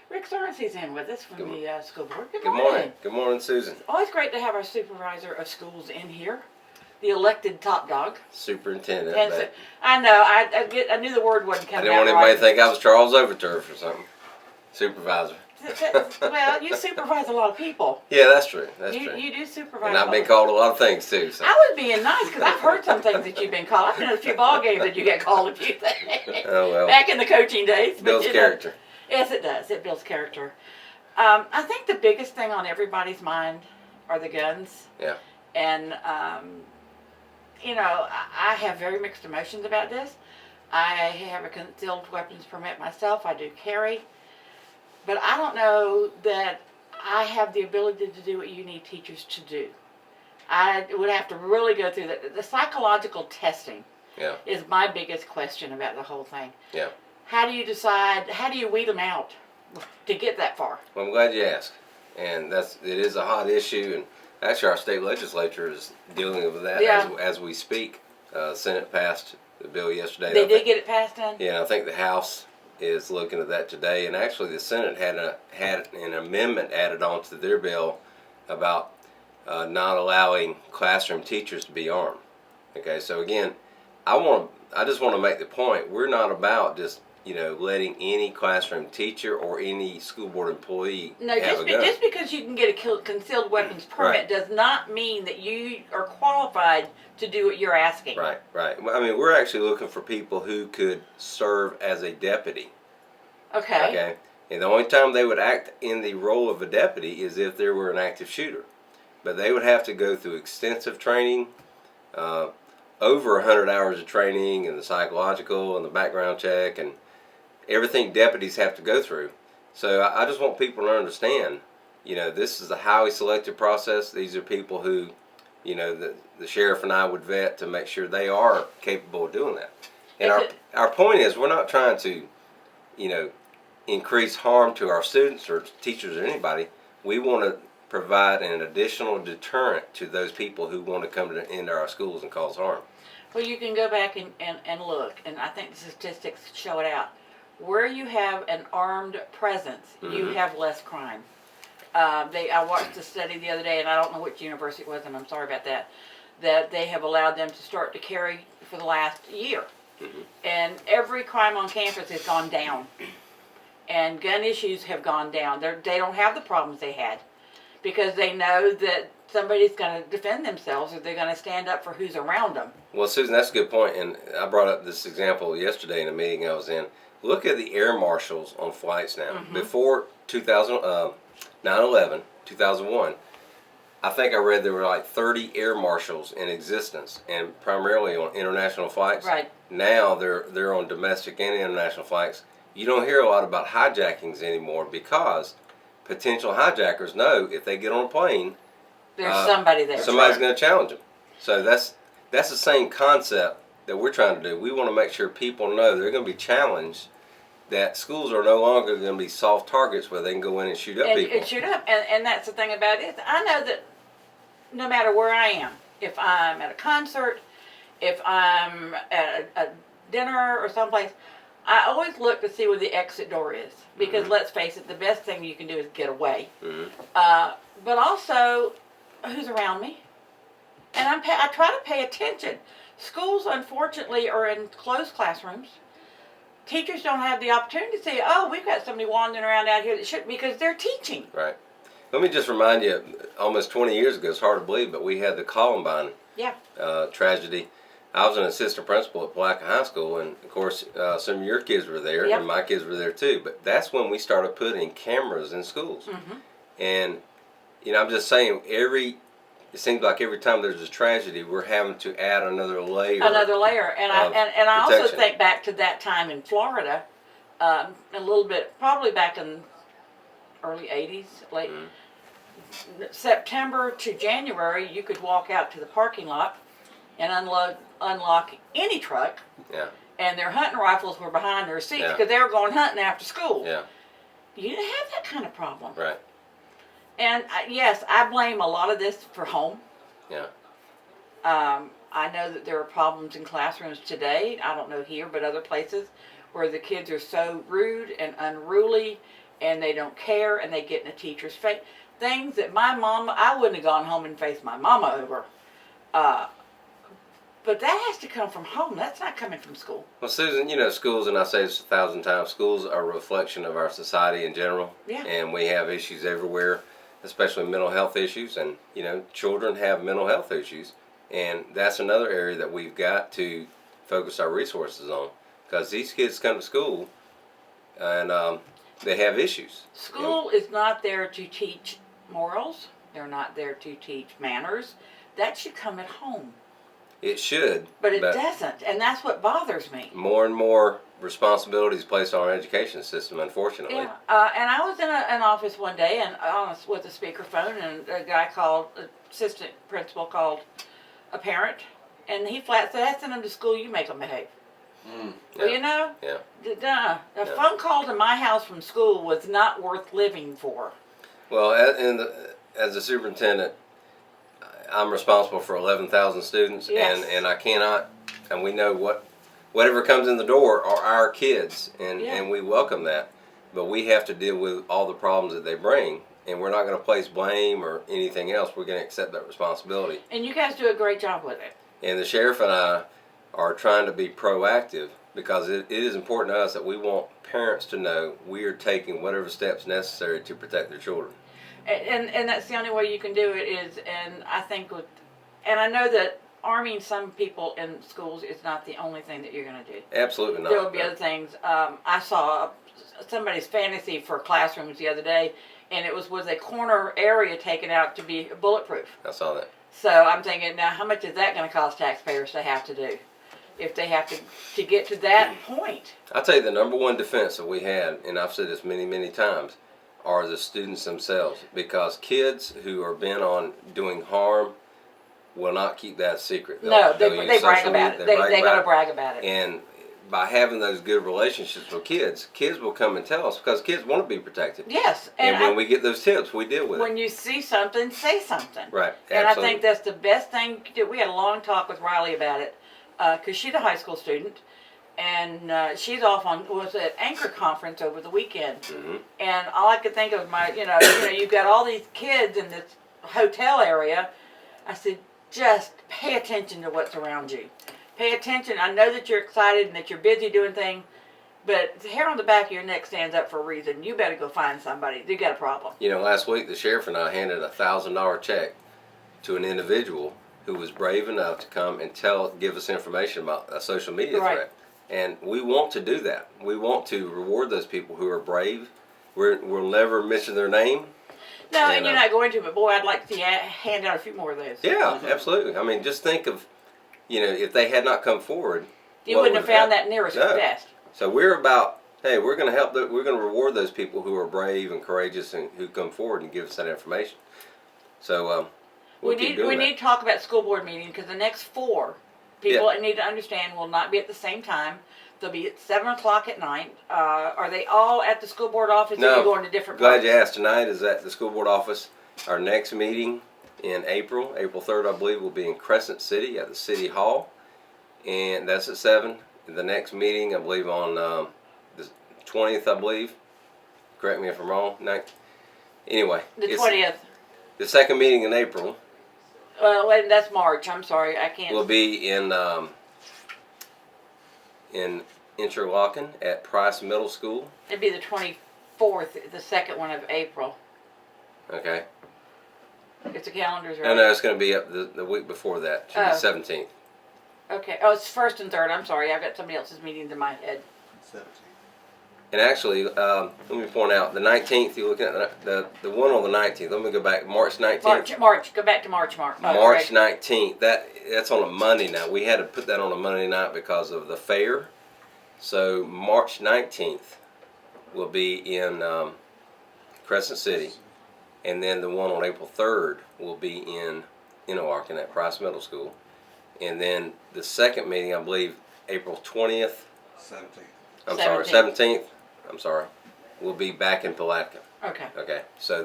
Rick Surrency's in with us from the school board. Good Good morning. morning. Good morning, Susan. Always great to have our supervisor of schools in here, the elected top dog. Superintendent. And so, I know, I knew the word wasn't I coming didn't out want anybody right. to think I was Charles Overturf or something. Supervisor. Well, you supervise a lot of people. Yeah, that's true. That's You true. do supervise. And I've been called a lot of things too. So. I was being nice because I've heard some things that you've been called. I've been at a few ball games that you get called a few things. Oh well. Back in the coaching days. Builds character. Yes, it does. It builds character. I think the biggest thing on everybody's mind are the guns. Yeah. And, I have very mixed emotions about this. I have a concealed weapons permit myself. I do carry. But I don't know that I have the ability to do what you need teachers to do. I would have to really go through the psychological testing. Yeah. Is my biggest question about the whole thing. Yeah. How do you decide, how do you weed them out to get that far? Well, I'm glad you asked. And it is a hot issue, and actually our state legislature is dealing with that as we speak. Senate passed the bill yesterday. They did get it passed then? Yeah, I think the House is looking at that today, and actually the Senate had an amendment added on to their bill about not allowing classroom teachers to be armed. Okay, so again, I just want to make the point, we're not about just letting any classroom teacher or any school board employee have a gun. Just because you can get a concealed weapons permit does not mean that you are qualified to do what you're asking. Right. I mean, we're actually looking for people who could serve as a deputy. Okay. Okay. And the only time they would act in the role of a deputy is if there were an active shooter. But they would have to go through extensive training, over 100 hours of training, and the psychological and the background check and everything deputies have to go through. So I just want people to understand, this is a highly selective process. These are people who, the sheriff and I would vet to make sure they are capable of doing that. And our point is, we're not trying to, increase harm to our students or teachers or anybody. We want to provide an additional deterrent to those people who want to come into our schools and cause harm. Well, you can go back and look, and I think the statistics show it out. Where you have an armed presence, you have less crime. I watched a study the other day, and I don't know which university it was, and I'm sorry about that, that they have allowed them to start to carry for the last year. And every crime on campus has gone down. And gun issues have gone down. They don't have the problems they had because they know that somebody's going to defend themselves or they're going to stand up for who's around them. Well, Susan, that's a good point, and I brought up this example yesterday in a meeting I was in. Look at the air marshals on flights now. Before 9/11, 2001, I think I read there were like 30 air marshals in existence, and primarily on international flights. Right. Now they're on domestic and international flights. You don't hear a lot about hijackings anymore because potential hijackers know if they get on a plane, there's somebody there. Somebody's going to challenge them. So that's the same concept that we're trying to do. We want to make sure people know they're going to be challenged, that schools are no longer going to be soft targets where they can go in and shoot up people. And shoot up. And that's the thing about it. I know that no matter where I am, if I'm at a concert, if I'm at a dinner or someplace, I always look to see where the exit door is. Because let's face it, the best thing you can do is get away. But also, who's around me? And I try to pay attention. Schools, unfortunately, are in closed classrooms. Teachers don't have the opportunity to say, oh, we've got somebody wandering around out here that shouldn't, because they're teaching. Right. Let me just remind you, almost 20 years ago, it's hard to believe, but we had the Columbine tragedy. I was an assistant principal at Palaca High School, and of course, some of your kids were there, and my kids were there too. But that's when we started putting cameras in schools. And, I'm just saying, it seems like every time there's a tragedy, we're having to add another layer. And I also think back to that time in Florida, a little bit, probably back in early 80s, late September to January, you could walk out to the parking lot and unlock any truck. Yeah. And their hunting rifles were behind their seats because they were going hunting after school. Yeah. You didn't have that kind of problem. Right. And yes, I blame a lot of this for home. Yeah. I know that there are problems in classrooms today, I don't know here, but other places, where the kids are so rude and unruly and they don't care, and they get in a teacher's face. Things that my mama, I wouldn't have gone home and faced my mama over. But that has to come from home. That's not coming from school. Well, Susan, you know, schools, and I say this 1,000 times, schools are a reflection of our society in general. Yeah. And we have issues everywhere, especially mental health issues. And, you know, children have mental health issues. And that's another area that we've got to focus our resources on. Because these kids come to school and they have issues. School is not there to teach morals. They're not there to teach manners. That should come at home. It should. But it doesn't, and that's what bothers me. More and more responsibilities placed on our education system, unfortunately. Yeah, and I was in an office one day, and with a speakerphone, and a guy called, assistant principal called a parent, and he flat said, "I send them to school. You make them behave." Well, you know, a phone call to my house from school was not worth living for. Well, as a superintendent, I'm responsible for 11,000 students, yes. and I cannot, and we know whatever comes in the door are our kids, and we welcome that, but we have to deal with all the problems that they bring, and we're not going to place blame or anything else. We're going to accept that responsibility. And you guys do a great job with it. And the sheriff and I are trying to be proactive, because it is important to us that we want parents to know we are taking whatever steps necessary to protect their children. And that's the only way you can do it is, and I think and I know that arming some people in schools is not the only thing that you're going to do. Absolutely not. There will be other things. I saw somebody's fantasy for classrooms the other day, and it was a corner area taken out to be bulletproof. I saw that. So I'm thinking, now how much is that going to cost taxpayers to have to do? If they have to get to that point. I'll tell you, the number one defense that we had, and I've said this many, many times, are the students themselves, because kids who are bent on doing harm will not keep that secret. They brag about it. They're going to brag about it. And by having those good relationships with kids will come and tell us, because kids want to be protected. Yes. And when we get those tips, we deal with it. When you see something, say something. Right. And absolutely. I think that's the best thing to do. We had a long talk with Riley about it, because she's a high school student. And she's off was at Anchor Conference over the weekend, and all I could think of was you've got all these kids in this hotel area. I said, just pay attention to what's around you. Pay attention. I know that you're excited and that you're busy doing things, but the hair on the back of your neck stands up for a reason. You better go find somebody. You got a problem. You know, last week the sheriff and I handed a $1,000 check to an individual who was brave enough to come and give us information about a social media threat. And we want to do that. We want to reward those people who are brave. We'll never mention their name. No, and you're not going to, but boy, I'd like to hand out a few more of those. Yeah, absolutely. I mean, just think of, if they had not come forward, you wouldn't have found that nearest best. So we're about, hey, we're going to help. We're going to reward those people who are brave and courageous and who come forward and give us that information. So we need to talk about school board meeting, because the next 4 people need to understand will not be at the same time. They'll be at 7 o'clock at night. Are they all at the school board office, or are you going to different places? places? Glad you asked. Tonight is at the school board office. Our next meeting in April 3rd, I believe, will be in Crescent City at the City Hall. And that's at 7. The next meeting, I believe, on the 20th, I believe. Correct me if I'm wrong. Anyway. The 20th. The second meeting in April. Wait, that's March. I'm sorry, I can't. Will be in Interlochen at Price Middle School. It'd be the 24th, the second one of April. Okay. If the calendar's right. No, it's going to be up the week before that, the 17th. Okay. Oh, it's 1st and 3rd. I'm sorry, I've got somebody else's meetings in my head. 17th. And actually, let me point out, the 19th, you're looking at the one on the 19th. Let me go back, March 19th. March. Go back to March. March 19th. That's on a Monday now. We had to put that on a Monday night because of the fair. So March 19th will be in Crescent City. And then the one on April 3rd will be in Interlochen at Price Middle School. And then the second meeting, I believe, April 20th. 17th. 17th. I'm sorry. We'll be back in Palatka. Okay. Okay. So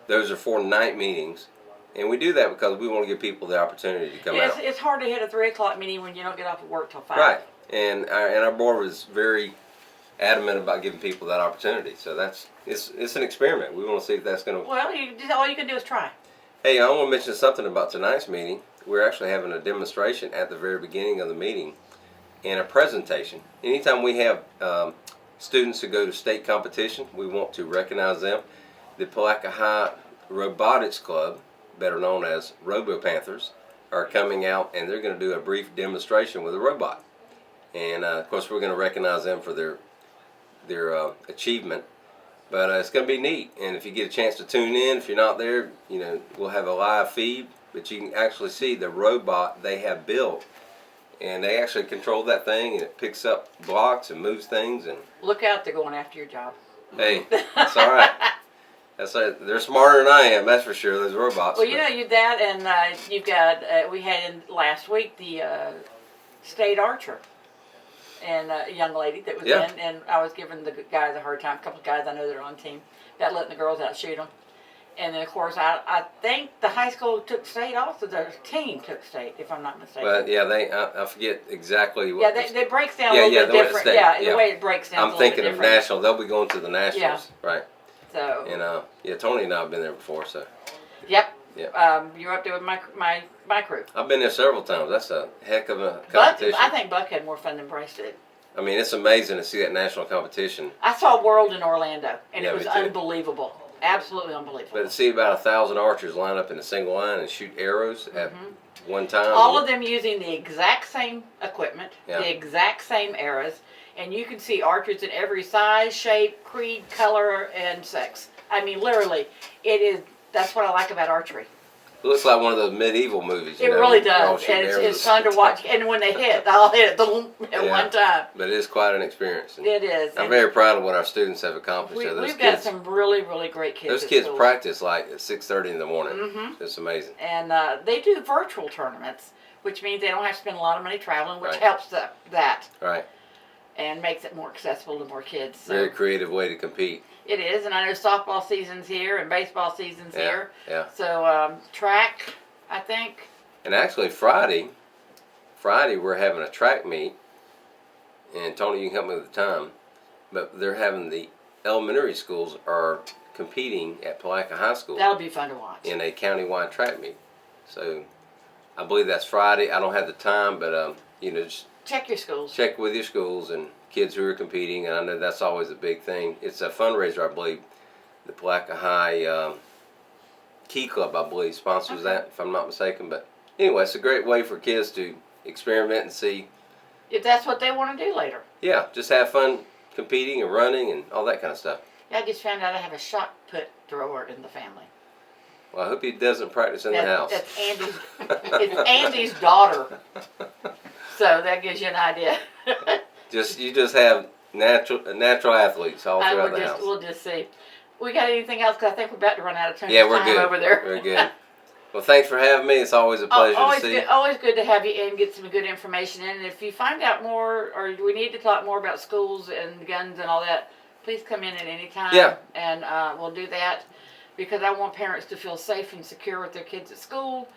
those are 4 night meetings, and we do that because we want to give people the opportunity to come out. It's hard to hit a 3 o'clock meeting when you don't get off of work till 5. Right. And our board was very adamant about giving people that opportunity. So it's an experiment. We want to see if that's going to. Well, all you can do is try. Hey, I want to mention something about tonight's meeting. We're actually having a demonstration at the very beginning of the meeting and a presentation. Anytime we have students who go to state competition, we want to recognize them. The Palaca High Robotics Club, better known as Robo Panthers, are coming out and they're going to do a brief demonstration with a robot. And of course, we're going to recognize them for their achievement. But it's going to be neat. And if you get a chance to tune in, if you're not there, we'll have a live feed. But you can actually see the robot they have built. And they actually control that thing, and it picks up blocks and moves things. And Look out, they're going after your job. hey, that's all right. They're smarter than I am, that's for sure. Those robots. Well, you that, and you've got. We had in last week the state archer, and a young lady that was Yeah. in, and I was giving the guys a hard time. A couple of guys I know that are on the team about letting the girls out shoot them. And then, of course, I think the high school took state also. Their team took state, if I'm not mistaken. But yeah, I forget exactly what. Yeah, they breaks down Yeah, a little yeah, bit the way it different. stayed, Yeah, yeah. the way it breaks down. I'm thinking of national. They'll be going to the nationals, right? So. And Tony and I have been there before, so. Yep. Yeah. You're up there with my crew. I've been there several times. That's a heck of a Buck, competition. I think Buck had more fun than Bryce did. I mean, it's amazing to see that national competition. I saw World in Orlando, and Yeah, it was me too. unbelievable. Absolutely unbelievable. But to see about 1,000 archers line up in a single line and shoot arrows at one time. All of them using the exact same equipment, Yeah. the exact same arrows, and you can see archers in every size, shape, creed, color, and sex. I mean, literally, that's what I like about archery. It looks like one of those medieval movies. It really they're all does, shooting and it's arrows. fun to watch. And when they hit, they all hit at one time. But it is quite an experience. And It is. I'm And very proud of what our students have accomplished. Those we've got kids, some really, really great kids. those at kids schools. practice like at 6:30 in the morning. Mm-hmm. It's amazing. And they do virtual tournaments, which means they don't have to spend a lot of money traveling, which Right. helps that Right. and makes it more accessible to more kids. So Very creative way to compete. it is, and I know softball season's here and baseball season's here. Yeah. So track, I think. And actually Friday we're having a track meet. And Tony, you can help me with the time. But they're having the elementary schools are competing at Palaca High School That'll be fun to watch. in a countywide track meet. So I believe that's Friday. I don't have the time, but just Check your schools. check with your schools and kids who are competing. And I know that's always a big thing. It's a fundraiser, I believe. The Palaca High Key Club, I believe, sponsors that, if I'm not mistaken. But anyway, it's a great way for kids to experiment and see. If that's what they want to do later. Yeah, just have fun competing and running and all that kind of stuff. Yeah, I just found out I have a shot put thrower in the family. Well, I hope he doesn't practice in the house. That's Andy's. It's Andy's daughter. So that gives you an idea. You just have natural athletes all throughout the house. We'll just see. We got anything else? Because I think we're about to run out of time. Yeah, we're good. Over there. We're good. Well, thanks for having me. It's always a pleasure to see you. Always good to have you in, get some good information in. And if you find out more, or we need to talk more about schools and guns and all that, please come in at any time. Yeah. And we'll do that because I want parents to feel safe and secure with their kids at school.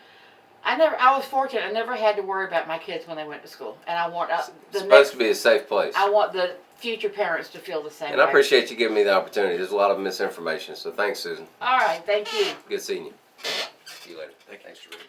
I was fortunate. I never had to worry about my kids when they went to school, and I want It's supposed to be a safe place. I want the future parents to feel the same. And I way. appreciate you giving me the opportunity. There's a lot of misinformation, so thanks, Susan. All right, thank you. Good seeing you. See you later. Thanks for reading.